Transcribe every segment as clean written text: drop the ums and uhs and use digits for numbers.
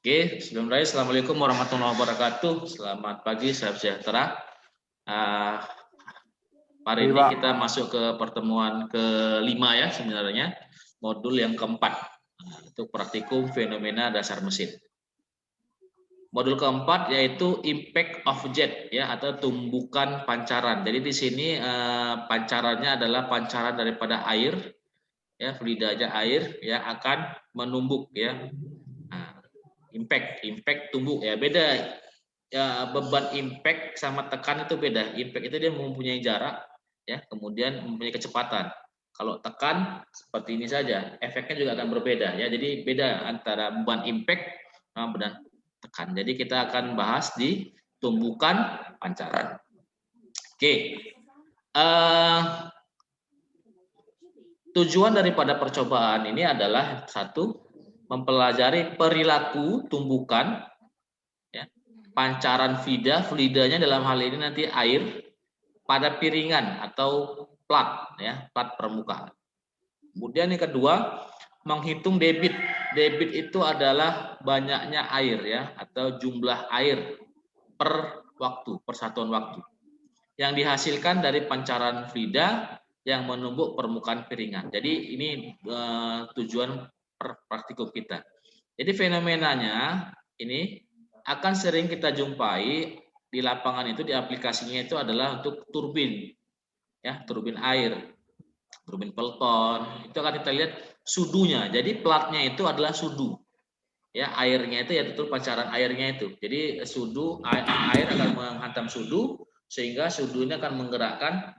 Oke, sebelumnya Assalamualaikum warahmatullahi wabarakatuh. Selamat pagi, salam sejahtera. Hari ini kita masuk ke pertemuan kelima ya sebenarnya, modul yang keempat. Itu praktikum fenomena dasar mesin. Modul keempat yaitu impact of jet ya atau tumbukan pancaran. Jadi di sini pancarannya adalah pancaran daripada air ya, fluidanya air ya akan menumbuk ya. Nah, impact tumbuk ya, beda ya, beban impact sama tekan itu beda. Impact itu dia mempunyai jarak ya, kemudian mempunyai kecepatan. Kalau tekan seperti ini saja, efeknya juga akan berbeda ya. Jadi beda antara beban impact sama beban tekan. Jadi kita akan bahas di tumbukan pancaran. Oke. Tujuan daripada percobaan ini adalah satu, mempelajari perilaku tumbukan ya, pancaran fluidanya dalam hal ini nanti air pada piringan atau plat ya, plat permukaan. Kemudian yang kedua, menghitung debit. Debit itu adalah banyaknya air ya atau jumlah air per waktu, per satuan waktu yang dihasilkan dari pancaran fluida yang menumbuk permukaan piringan. Jadi ini tujuan praktikum kita. Jadi fenomenanya ini akan sering kita jumpai di lapangan itu, di aplikasinya itu adalah untuk turbin ya, turbin air, turbin Pelton. Itu akan kita lihat sudunya. Jadi platnya itu adalah sudu ya, airnya itu ya betul pancaran airnya itu. Jadi sudu air akan menghantam sudu sehingga sudu ini akan menggerakkan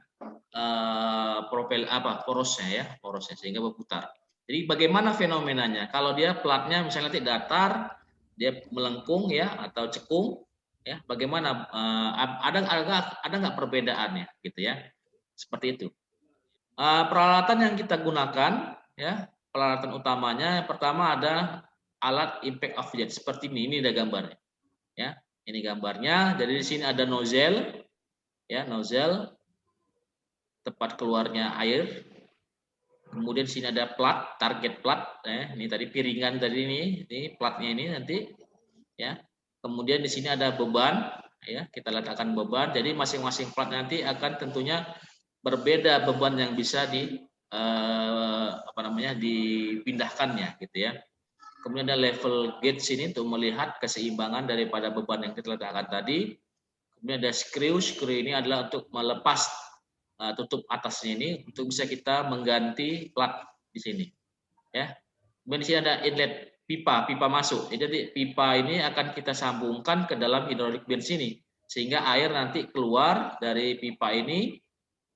porosnya sehingga berputar. Jadi bagaimana fenomenanya? Kalau dia platnya misalnya nanti datar, dia melengkung ya atau cekung ya, bagaimana ada nggak perbedaannya gitu ya? Seperti itu. Peralatan yang kita gunakan ya, peralatan utamanya yang pertama ada alat impact of jet seperti ini ada gambarnya ya. Ini gambarnya. Jadi di sini ada nozzle ya, nozzle tempat keluarnya air. Kemudian di sini ada plat, target plat ya. Ini tadi piringan tadi ini platnya ini nanti ya. Kemudian di sini ada beban ya, kita letakkan beban. Jadi masing-masing plat nanti akan tentunya berbeda beban yang bisa dipindahkannya gitu ya. Kemudian ada level gauge sini untuk melihat keseimbangan daripada beban yang kita letakkan tadi. Kemudian ada screw ini adalah untuk melepas tutup atasnya ini untuk bisa kita mengganti plat di sini ya. Kemudian di sini ada inlet pipa masuk. Jadi pipa ini akan kita sambungkan ke dalam hidrolik band sini sehingga air nanti keluar dari pipa ini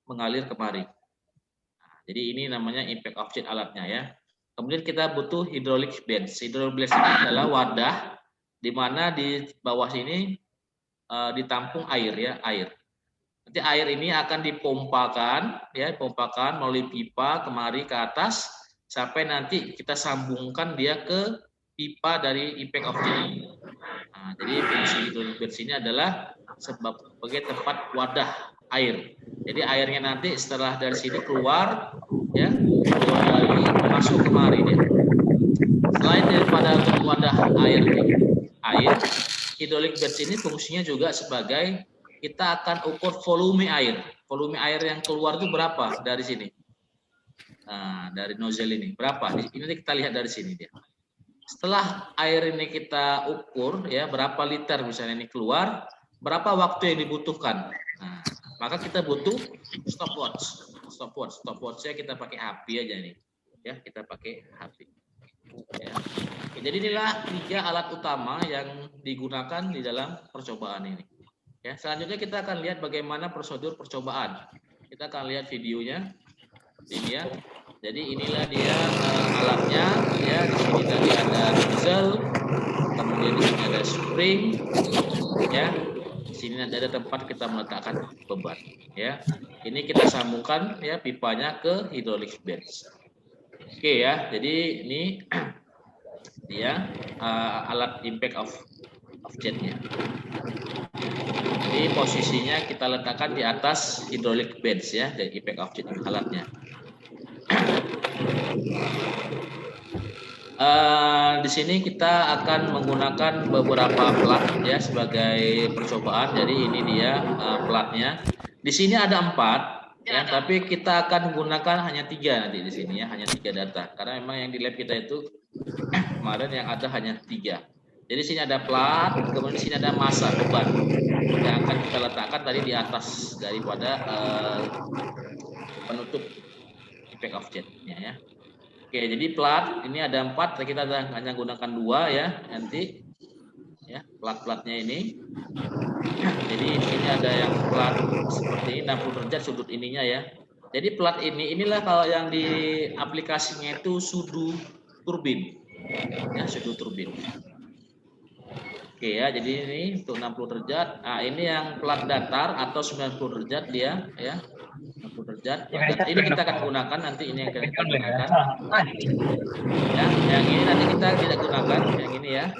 mengalir kemari. Nah, jadi ini namanya impact of jet alatnya ya. Kemudian kita butuh hydraulic bands. Hydraulic bands ini adalah wadah di mana di bawah sini ditampung air ya, air. Nanti air ini akan dipompakan ya, dipompakan melalui pipa kemari ke atas sampai nanti kita sambungkan dia ke pipa dari impact of jet. Nah, jadi fungsi hydraulic bands ini adalah sebagai tempat wadah air. Jadi airnya nanti setelah dari sini keluar ya, masuk kemari ya. Selain daripada wadah air, hydraulic bands ini fungsinya juga sebagai kita akan ukur volume air. Volume air yang keluar itu berapa dari sini? Nah, dari nozzle ini berapa? Ini kita lihat dari sini dia. Setelah air ini kita ukur ya, berapa liter misalnya ini keluar, berapa waktu yang dibutuhkan. Nah, maka kita butuh stopwatch. Stopwatch-nya kita pakai HP aja nih. Ya, kita pakai HP. Ya. Jadi inilah 3 alat utama yang digunakan di dalam percobaan ini. Ya, selanjutnya kita akan lihat bagaimana prosedur percobaan. Kita akan lihat videonya. Ini ya. Jadi inilah dia alatnya ya. Di sini tadi ada nozzle, kemudian di sini ada spring ya. Di sini ada tempat kita meletakkan beban ya. Ini kita sambungkan ya pipanya ke hydraulic bands. Oke ya. Jadi ini dia alat impact of jetnya. Jadi posisinya kita letakkan di atas hydraulic bands ya, dan impact of jet alatnya. Di sini kita akan menggunakan beberapa plat ya sebagai percobaan. Jadi ini dia platnya. Di sini ada 4 ya, tapi kita akan menggunakan hanya 3 nanti di sini ya, hanya 3 data. Karena memang yang di lab kita itu kemarin yang ada hanya 3. Jadi di sini ada plat, kemudian di sini ada massa beban yang akan kita letakkan tadi di atas daripada penutup impact object-nya ya. Oke, jadi plat ini ada 4, kita hanya gunakan 2 ya nanti ya plat-platnya ini. Jadi ini ada yang plat seperti ini 60 derajat sudut ininya ya. Jadi plat inilah kalau yang di aplikasinya itu sudu turbin ya, sudu turbin. Oke ya, jadi ini untuk 60 derajat. Nah, ini yang plat datar atau 90 derajat dia ya. 60 derajat. Ini kita akan gunakan nanti, ini yang kita gunakan. Ya, yang ini nanti kita tidak gunakan, yang ini ya.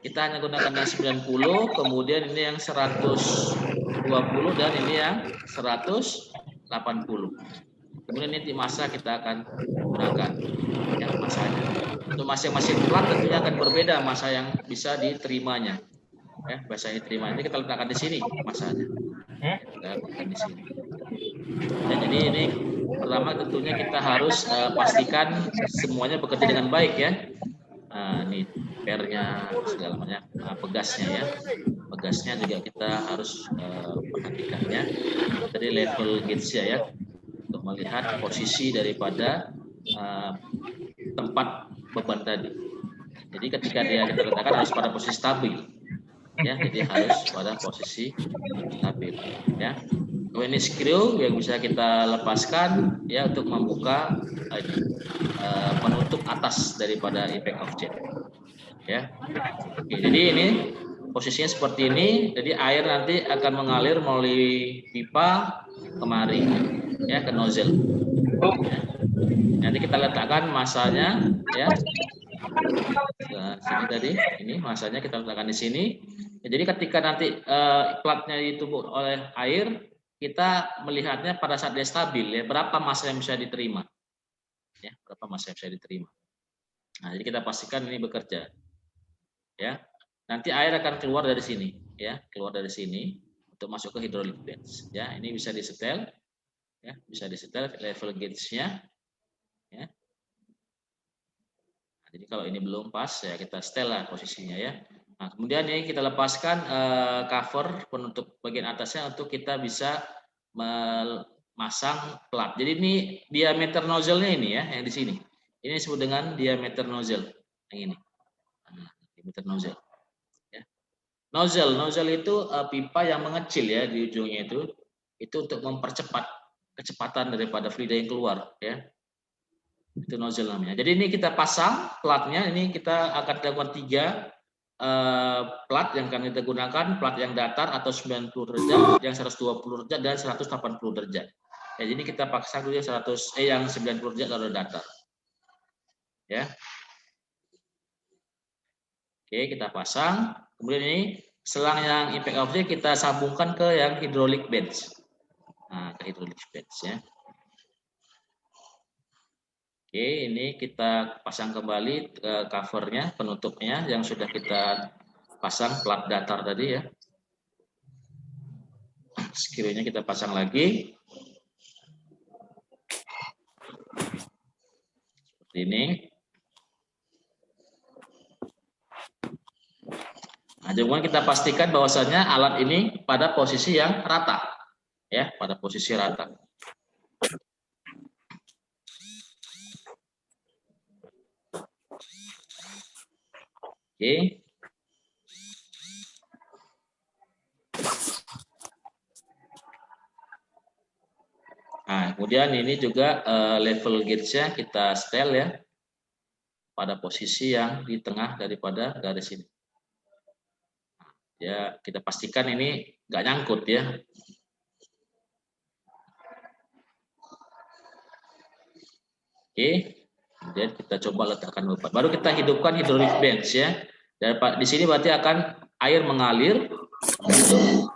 Kita hanya gunakan yang 90, kemudian ini yang 120 dan ini yang 180. Kemudian ini massa kita akan gunakan ya massanya. Untuk masing-masing plat tentunya akan berbeda massa yang bisa diterimanya. Ya, bisa diterima. Ini kita letakkan di sini massanya. Kita letakkan di sini. Ya, jadi ini pertama tentunya kita harus pastikan semuanya bekerja dengan baik ya. Ini pernya segala macam, pegasnya ya. Pegasnya juga kita harus perhatikannya dari level gauge ya untuk melihat posisi daripada tempat beban tadi. Jadi ketika dia kita letakkan harus pada posisi stabil. Ya, jadi harus pada posisi stabil ya. Kemudian ini screw yang bisa kita lepaskan ya untuk membuka penutup atas daripada impact object ya. Oke, jadi ini posisinya seperti ini. Jadi air nanti akan mengalir melalui pipa kemari ya ke nozzle ya. Nanti kita letakkan massanya ya. Nah, sini tadi ini massanya kita letakkan di sini. Ya, jadi ketika nanti platnya ditumbuk oleh air, kita melihatnya pada saat dia stabil ya, berapa massa yang bisa diterima. Ya, berapa massa yang bisa diterima. Nah, jadi kita pastikan ini bekerja. Ya. Nanti air akan keluar dari sini ya, keluar dari sini untuk masuk ke hydraulic bench ya. Ini bisa disetel ya, bisa disetel level gauge-nya ya. Jadi kalau ini belum pas ya kita setel lah posisinya ya. Nah, kemudian ini kita lepaskan cover penutup bagian atasnya untuk kita bisa memasang plat. Jadi ini diameter nozzle-nya ini ya yang di sini. Ini disebut dengan diameter nozzle yang ini. Nah, diameter nozzle. Ya. Nozzle itu pipa yang mengecil ya di ujungnya itu untuk mempercepat kecepatan daripada fluida yang keluar ya. Itu nozzle namanya. Jadi ini kita pasang platnya, ini kita akan lakukan 3 plat yang akan kita gunakan, plat yang datar atau 90 derajat, yang 120 derajat dan 180 derajat. Ya, jadi kita pasang dulu yang 90 derajat atau datar. Ya. Oke, kita pasang. Kemudian ini selang yang impact object kita sambungkan ke yang hydraulic bench. Nah, ke hydraulic bench ya. Oke, ini kita pasang kembali covernya, penutupnya yang sudah kita pasang plat datar tadi ya. Screw-nya kita pasang lagi. Seperti ini. Nah, kemudian kita pastikan bahwasanya alat ini pada posisi yang rata. Ya, pada posisi rata. Oke. Nah, kemudian ini juga level gauge-nya kita setel ya pada posisi yang di tengah daripada garis ini. Ya, kita pastikan ini nggak nyangkut ya. Oke. Kemudian kita coba letakkan beban. Baru kita hidupkan hydraulic bench ya. Dan di sini berarti akan air mengalir untuk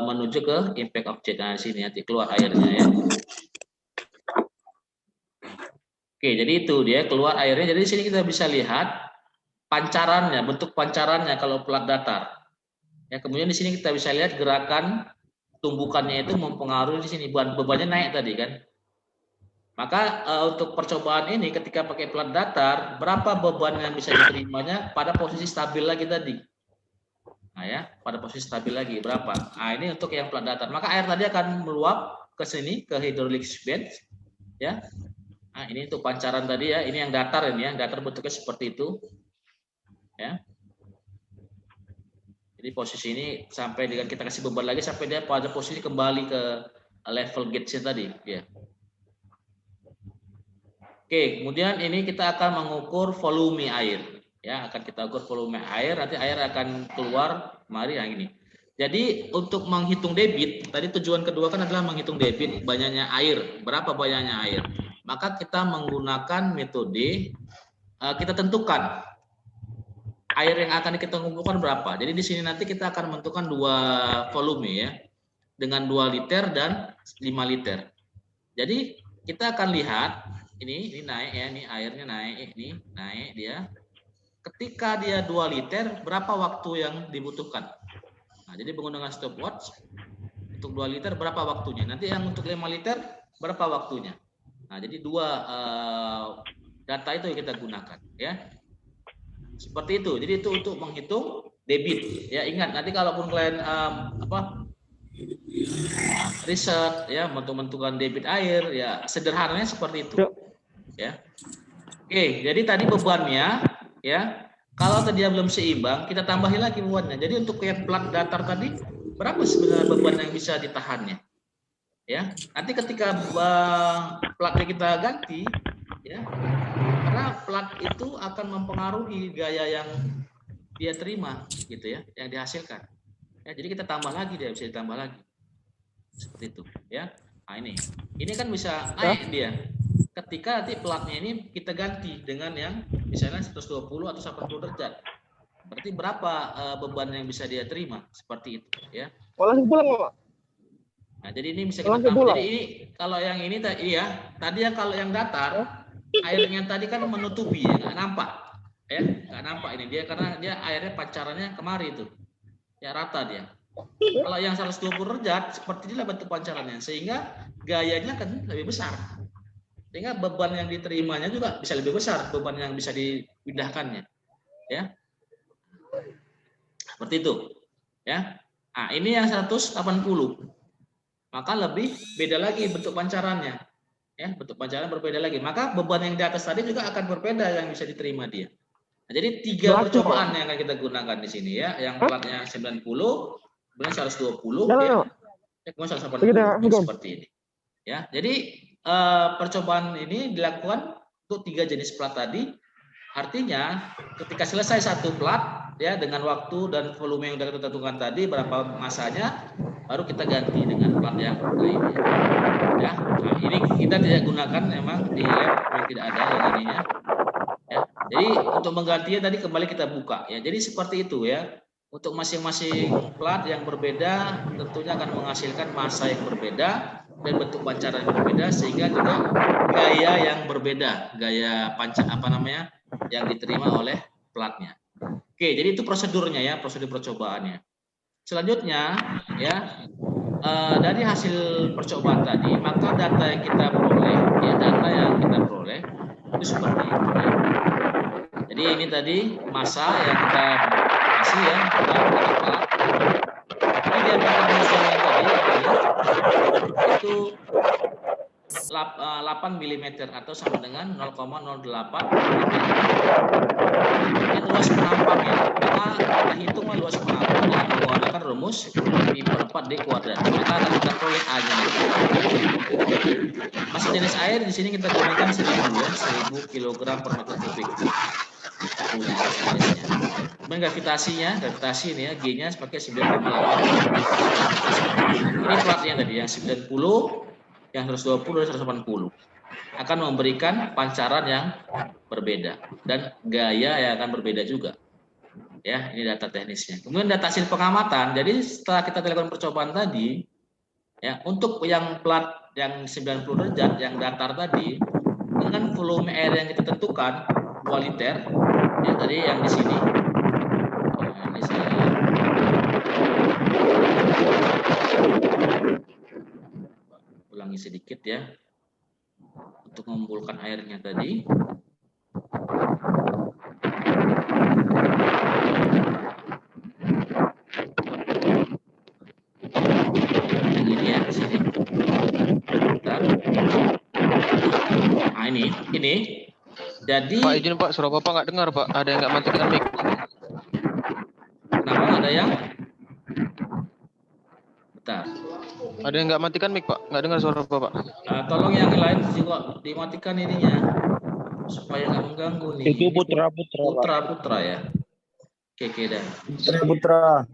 menuju ke impact object. Nah, di sini nanti keluar airnya ya. Oke, jadi itu dia keluar airnya. Jadi di sini kita bisa lihat pancarannya, bentuk pancarannya kalau plat datar. Ya, kemudian di sini kita bisa lihat gerakan tumbukannya itu mempengaruhi di sini bebannya naik tadi kan. Maka untuk percobaan ini ketika pakai plat datar, berapa beban yang bisa diterimanya pada posisi stabil lagi tadi. Nah ya, pada posisi stabil lagi berapa? Nah, ini untuk yang plat datar. Maka air tadi akan meluap ke sini ke hydraulic bed ya. Nah, ini untuk pancaran tadi ya. Ini yang datar ini ya, datar bentuknya seperti itu. Ya. Jadi posisi ini sampai dengan kita kasih beban lagi sampai dia pada posisi kembali ke level gauge tadi ya. Oke, kemudian ini kita akan mengukur volume air. Ya, akan kita ukur volume air, nanti air akan keluar mari yang ini. Jadi untuk menghitung debit, tadi tujuan kedua kan adalah menghitung debit banyaknya air, berapa banyaknya air. Maka kita menggunakan metode kita tentukan air yang akan kita kumpulkan berapa. Jadi di sini nanti kita akan menentukan dua volume ya, dengan 2 liter dan 5 liter. Jadi kita akan lihat ini naik ya, ini airnya naik, ini naik dia. Ketika dia 2 liter, berapa waktu yang dibutuhkan? Nah, jadi menggunakan stopwatch untuk 2 liter berapa waktunya? Nanti yang untuk 5 liter berapa waktunya? Nah, jadi dua data itu yang kita gunakan ya. Seperti itu. Jadi itu untuk menghitung debit. Ya, ingat nanti kalaupun kalian riset ya untuk menentukan debit air ya sederhananya seperti itu. Ya. Oke, jadi tadi bebannya ya. Kalau tadi belum seimbang, kita tambahin lagi bebannya. Jadi untuk yang plat datar tadi berapa sebenarnya beban yang bisa ditahannya? Ya, nanti ketika platnya kita ganti ya. Karena plat itu akan mempengaruhi gaya yang dia terima gitu ya, yang dihasilkan. Ya, jadi kita tambah lagi dia bisa ditambah lagi. Seperti itu ya. Nah, ini kan bisa naik dia. Ketika nanti platnya ini kita ganti dengan yang misalnya 120 atau 80 derajat. Berarti berapa beban yang bisa dia terima? Seperti itu ya. Pulang. Nah, jadi ini bisa kita tambah. Jadi ini kalau yang ini ya, tadi ya kalau yang datar airnya tadi kan menutupi ya, nggak nampak. Ya, nggak nampak ini dia karena dia airnya pancarannya kemari itu. Ya rata dia. Kalau yang 120 derajat seperti inilah bentuk pancarannya sehingga gayanya kan lebih besar. Sehingga beban yang diterimanya juga bisa lebih besar, beban yang bisa dipindahkannya. Ya. Seperti itu. Ya. Nah, ini yang 180. Maka lebih beda lagi bentuk pancarannya. Ya, bentuk pancaran berbeda lagi. Maka beban yang di atas tadi juga akan berbeda yang bisa diterima dia. Nah, jadi 3 percobaan yang akan kita gunakan di sini ya. Yang platnya 90, kemudian 120 ya. Kemudian 180 seperti ini. Ya, jadi percobaan ini dilakukan untuk 3 jenis plat tadi. Artinya ketika selesai satu plat ya dengan waktu dan volume yang sudah kita tentukan tadi berapa masanya, baru kita ganti dengan plat yang lainnya. Ya, nah, ini kita tidak gunakan memang di lab yang tidak ada yang ininya. Ya, jadi untuk menggantinya tadi kembali kita buka ya. Jadi seperti itu ya. Untuk masing-masing plat yang berbeda tentunya akan menghasilkan massa yang berbeda dan bentuk pancaran yang berbeda sehingga juga gaya yang berbeda, gaya yang diterima oleh platnya. Oke, jadi itu prosedurnya ya, prosedur percobaannya. Selanjutnya ya dari hasil percobaan tadi, maka data yang kita peroleh itu seperti ini. Ya. Jadi ini tadi massa yang kita kasih ya, ini dia pengukuran yang tadi itu 8 mm atau sama dengan 0,08 ini luas penampang ya. Maka kita hitung luas penampang dengan menggunakan rumus I per 4 D kuadrat. Maka akan kita peroleh A-nya. Massa jenis air di sini kita gunakan 1000 kg per meter kubik. Kemudian gravitasi ini ya, G-nya sebagai 9,8. Ini platnya tadi yang 90, yang 120 dan 180 akan memberikan pancaran yang berbeda dan gaya yang akan berbeda juga. Ya, ini data teknisnya. Kemudian data hasil pengamatan. Jadi setelah kita lakukan percobaan tadi, ya untuk yang plat yang 90 derajat yang datar tadi, dengan volume air yang kita tentukan 2 liter, ya tadi yang di sini. Nah, ini saya ulangi sedikit ya untuk mengumpulkan airnya tadi. Yang ini ya di sini. Bentar. Nah ini. Jadi Pak izin Pak, suara Bapak nggak dengar Pak. Ada yang nggak matikan mic. kenapa ada yang? Bentar. Ada yang nggak matikan mic Pak, nggak dengar suara Bapak. Tolong yang lain juga dimatikan ininya supaya nggak mengganggu nih. Itu Putra. Putra ya. Oke dah. Putra.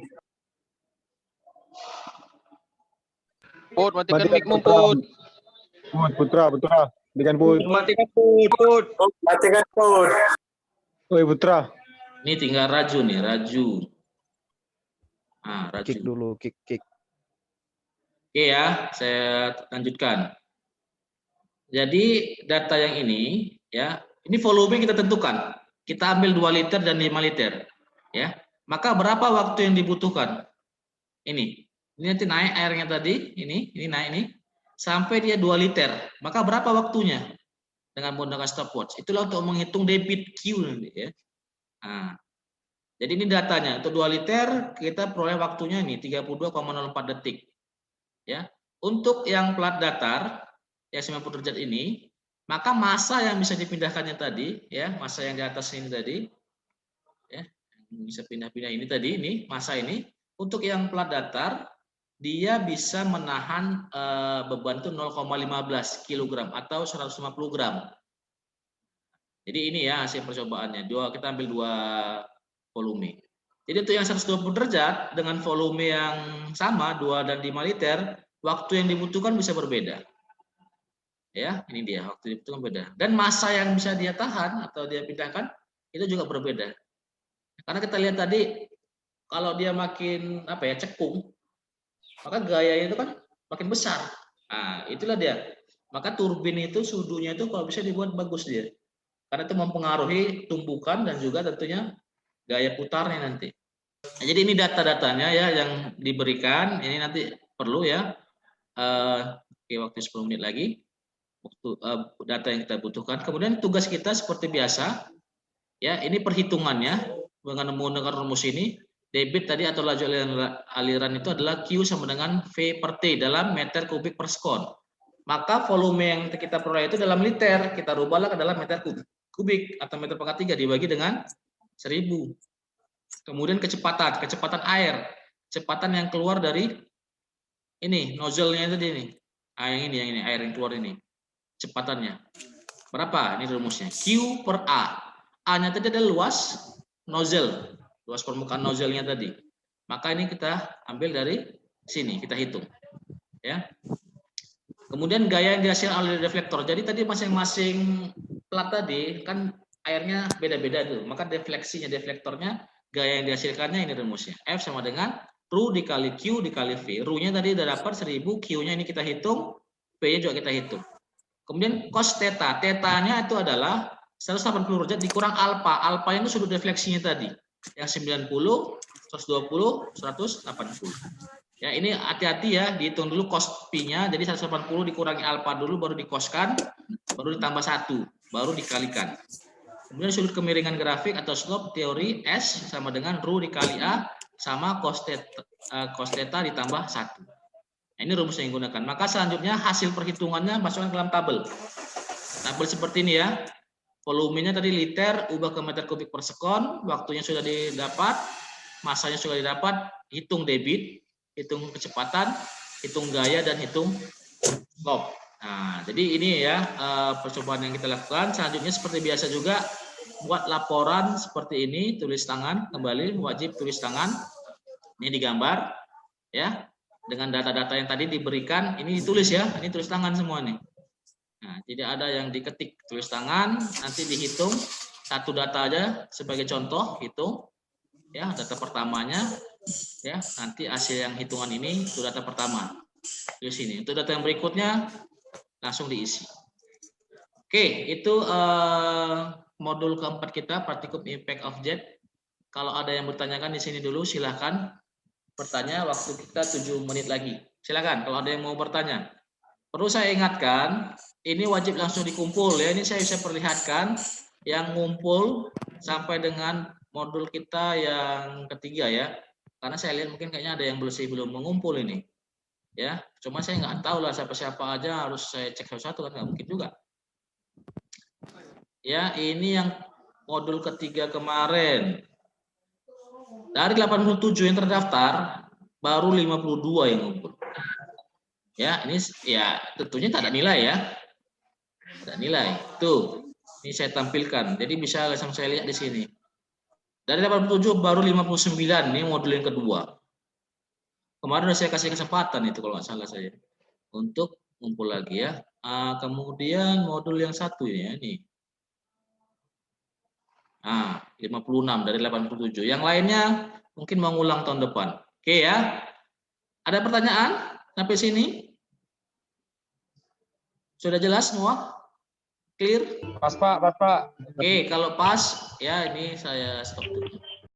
Put, matikan mic-mu Put. Putra. Matikan Put. Matikan Put. Oi Putra. Ini tinggal Raju nih, Raju. Ah, Raju. Kick dulu, kick. Oke ya, saya lanjutkan. Jadi data yang ini ya, ini volume kita tentukan. Kita ambil 2 liter dan 5 liter. Ya. Maka berapa waktu yang dibutuhkan? Ini nanti naik airnya tadi, ini naik ini sampai dia 2 liter. Maka berapa waktunya? Dengan menggunakan stopwatch. Itulah untuk menghitung debit Q nanti ya. Nah, jadi ini datanya. Untuk 2 liter kita peroleh waktunya ini 32,04 detik. Ya. Untuk yang plat datar yang 90 derajat ini, maka massa yang bisa dipindahkannya tadi ya, massa yang di atas ini tadi ya, bisa pindah-pindah ini tadi, ini massa ini untuk yang plat datar dia bisa menahan beban itu 0,15 kg atau 150 gram. Jadi ini ya hasil percobaannya. Kita ambil 2 volume. Jadi untuk yang 120 derajat dengan volume yang sama 2 dan 5 liter, waktu yang dibutuhkan bisa berbeda. Ya, ini dia waktu dibutuhkan beda. Dan massa yang bisa dia tahan atau dia pindahkan itu juga berbeda. Karena kita lihat tadi kalau dia makin cekung, maka gaya itu kan makin besar. Nah, itulah dia. Maka turbin itu sudunya itu kalau bisa dibuat bagus dia. Karena itu mempengaruhi tumbukan dan juga tentunya gaya putarnya nanti. Nah, jadi ini data-datanya ya yang diberikan. Ini nanti perlu ya. Oke, waktu 10 menit lagi. Waktu data yang kita butuhkan. Kemudian tugas kita seperti biasa. Ya, ini perhitungannya dengan menggunakan rumus ini. Debit tadi atau laju aliran itu adalah Q sama dengan V per T dalam meter kubik per sekon. Maka volume yang kita peroleh itu dalam liter, kita rubahlah ke dalam meter kubik atau meter pangkat 3 dibagi dengan 1000. Kemudian kecepatan air, kecepatan yang keluar dari ini nozzle-nya tadi ini. Yang ini air yang keluar ini. Kecepatannya. Berapa? Ini rumusnya. Q per A. A-nya tadi adalah luas nozzle. Luas permukaan nozzle-nya tadi. Maka ini kita ambil dari sini, kita hitung. Ya. Kemudian gaya yang dihasilkan oleh deflektor. Jadi tadi masing-masing plat tadi kan airnya beda-beda tuh. Maka deflektornya, gaya yang dihasilkannya ini rumusnya. F sama dengan ρ dikali Q dikali V. ρ-nya tadi udah dapat 1000, Q-nya ini kita hitung, V-nya juga kita hitung. Kemudian cos theta. Theta-nya itu adalah 180 derajat dikurang alfa. Alfa-nya itu sudut defleksinya tadi. Yang 90, 120, 180. Ya, ini hati-hati ya, dihitung dulu cos pi-nya. Jadi 180 dikurangi alfa dulu, baru dikoskan, baru ditambah 1, baru dikalikan. Kemudian sudut kemiringan grafik atau slope teori S sama dengan ρ dikali A sama cos theta ditambah 1. Nah, ini rumus yang digunakan. Maka selanjutnya hasil perhitungannya masukkan ke dalam tabel. Tabel seperti ini ya. Volumenya tadi liter, ubah ke meter kubik per sekon, waktunya sudah didapat, massanya sudah didapat, hitung debit, hitung kecepatan, hitung gaya, dan hitung slope. Nah, jadi ini ya percobaan yang kita lakukan. Selanjutnya seperti biasa juga, buat laporan seperti ini, tulis tangan, kembali, wajib tulis tangan. Ini digambar, ya, dengan data-data yang tadi diberikan, ini ditulis ya, ini tulis tangan semua nih. Nah, tidak ada yang diketik, tulis tangan, nanti dihitung satu data aja sebagai contoh, hitung ya data pertamanya ya, nanti hasil yang hitungan ini itu data pertama di sini. Untuk data yang berikutnya langsung diisi. Oke, itu modul keempat kita, Praktikum Impact Object. Kalau ada yang bertanyakan di sini dulu, silahkan bertanya. Waktu kita 7 menit lagi. Silakan kalau ada yang mau bertanya. Perlu saya ingatkan, ini wajib langsung dikumpul ya. Ini saya bisa perlihatkan yang ngumpul sampai dengan modul kita yang ketiga ya. Karena saya lihat mungkin kayaknya ada yang belum mengumpul ini. Ya, cuma saya nggak tahu lah siapa-siapa aja harus saya cek satu-satu kan nggak mungkin juga. Ya, ini yang modul ketiga kemarin. Dari 87 yang terdaftar, baru 52 yang ngumpul. Ya, ini ya tentunya tak ada nilai ya. Ada nilai. Tuh, ini saya tampilkan. Jadi bisa langsung saya lihat di sini. Dari 87 baru 59, ini modul yang kedua. Kemarin sudah saya kasih kesempatan itu kalau nggak salah saya. Untuk ngumpul lagi ya. Kemudian modul yang satu ya ini. 56 dari 87. Yang lainnya mungkin mau ngulang tahun depan. Oke ya. Ada pertanyaan sampai sini? Sudah jelas semua? Clear? Pas Pak, pas Pak. Oke, kalau pas ya ini saya stop dulu.